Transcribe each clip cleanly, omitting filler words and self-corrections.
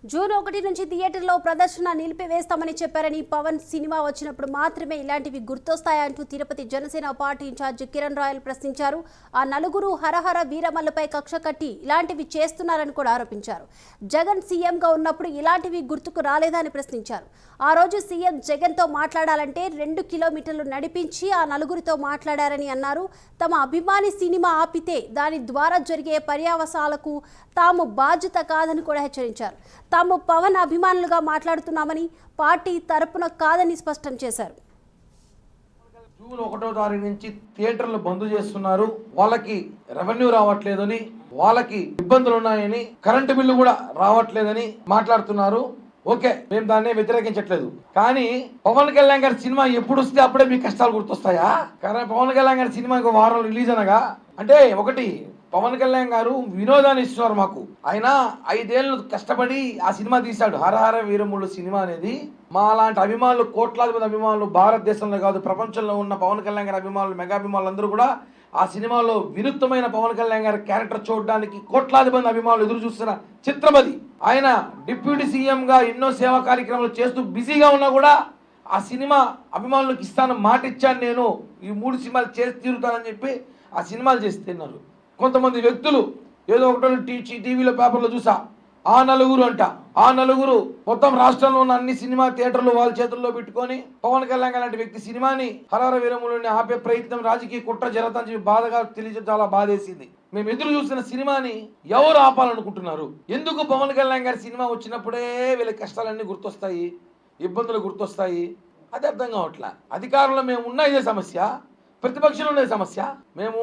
June 1 నుంచి థియేటర్లో ప్రదర్శన నిలిపివేస్తామని చెప్పారని పవన్ సినిమా వచ్చినప్పుడు మాత్రమే ఇలాంటివి గుర్తొస్తాయంటూ తిరుపతి జనసేన పార్టీ ఇన్ఛార్జ్ కిరణ్ రాయల్ ప్రశ్నించారు. ఆ నలుగురు హరహర వీరమల్లపై కక్ష కట్టి ఇలాంటివి చేస్తున్నారని కూడా ఆరోపించారు. జగన్ సీఎంగా ఉన్నప్పుడు ఇలాంటివి గుర్తుకు రాలేదని ప్రశ్నించారు. ఆ రోజు సీఎం జగన్తో మాట్లాడాలంటే 2 కిలోమీటర్లు నడిపించి ఆ నలుగురితో మాట్లాడారని అన్నారు. తమ అభిమాని సినిమా ఆపితే దాని ద్వారా జరిగే పర్యవసానాలకు తాము బాధ్యత కాదని కూడా హెచ్చరించారు. తాము పవన్ అభిమానులుగా మాట్లాడుతున్నామని పార్టీ తరపున కాదని స్పష్టం చేశారు. జూన్ 1వ తారీఖు నుంచి థియేటర్లు బంద్ చేస్తున్నారు. వాళ్ళకి రెవెన్యూ రావట్లేదని, వాళ్ళకి ఇబ్బందులు ఉన్నాయని, కరెంటు బిల్లు కూడా రావట్లేదని మాట్లాడుతున్నారు. ఓకే, మేము దాన్ని వ్యతిరేకించట్లేదు. కానీ పవన్ కళ్యాణ్ గారి సినిమా ఎప్పుడు వస్తే అప్పుడే మీ కష్టాలు గుర్తొస్తాయా? కానీ పవన్ కళ్యాణ్ గారి సినిమా ఇంకో వారం రిలీజ్ అనగా అంటే ఒకటి పవన్ కళ్యాణ్ గారు వినోదాన్ని ఇస్తున్నారు మాకు. ఆయన 5 ఏళ్ళు కష్టపడి ఆ సినిమా తీశాడు. హరహర వీరములు సినిమా అనేది మా లాంటి అభిమానులు, కోట్లాది మంది అభిమానులు భారతదేశంలో కాదు ప్రపంచంలో ఉన్న పవన్ కళ్యాణ్ గారి అభిమానులు, మెగా అభిమానులు అందరూ కూడా ఆ సినిమాలో వినూత్నమైన పవన్ కళ్యాణ్ గారి క్యారెక్టర్ చూడడానికి కోట్లాది మంది అభిమానులు ఎదురు చూస్తున్న చిత్రం అది. ఆయన డిప్యూటీ సీఎంగా ఎన్నో సేవా కార్యక్రమాలు చేస్తూ బిజీగా ఉన్నా కూడా ఆ సినిమా అభిమానులకు ఇస్తాను, మాట ఇచ్చాను, నేను ఈ 3 సినిమాలు చేసి తీరుతానని చెప్పి ఆ సినిమాలు చేసి తిన్నారు. కొంతమంది వ్యక్తులు ఏదో ఒకటో టీవీలో పేపర్లో చూసా, ఆ నలుగురు అంట. ఆ నలుగురు మొత్తం రాష్ట్రంలో ఉన్న అన్ని సినిమా థియేటర్లు వాళ్ళ చేతుల్లో పెట్టుకొని పవన్ కళ్యాణ్ లాంటి వ్యక్తి సినిమాని హరహర వీరములని ఆపే ప్రయత్నం, రాజకీయ కుట్ర జరుగుతుందని చెప్పి బాధగా తెలియజేయడం చాలా బాధేసింది. మేము ఎదురు చూస్తున్న సినిమాని ఎవరు ఆపాలనుకుంటున్నారు? ఎందుకు పవన్ కళ్యాణ్ గారి సినిమా వచ్చినప్పుడే వీళ్ళ కష్టాలన్నీ గుర్తొస్తాయి, ఇబ్బందులు గుర్తొస్తాయి? అది అర్థం కావట్లా. అధికారంలో మేము ఉన్న ఇదే సమస్య, ప్రతిపక్షంలో ఉన్న సమస్య. మేము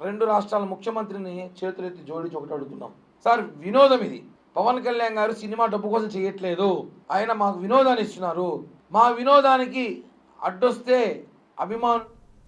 2 రాష్ట్రాల ముఖ్యమంత్రిని చేతులెత్తి జోడించి ఒకటి అడుగుతున్నాం. సార్, వినోదం ఇది. పవన్ కళ్యాణ్ గారు సినిమా డబ్బు కోసం చేయట్లేదు, ఆయన మాకు వినోదాన్ని ఇస్తున్నారు. మా వినోదానికి అడ్డొస్తే అభిమానులు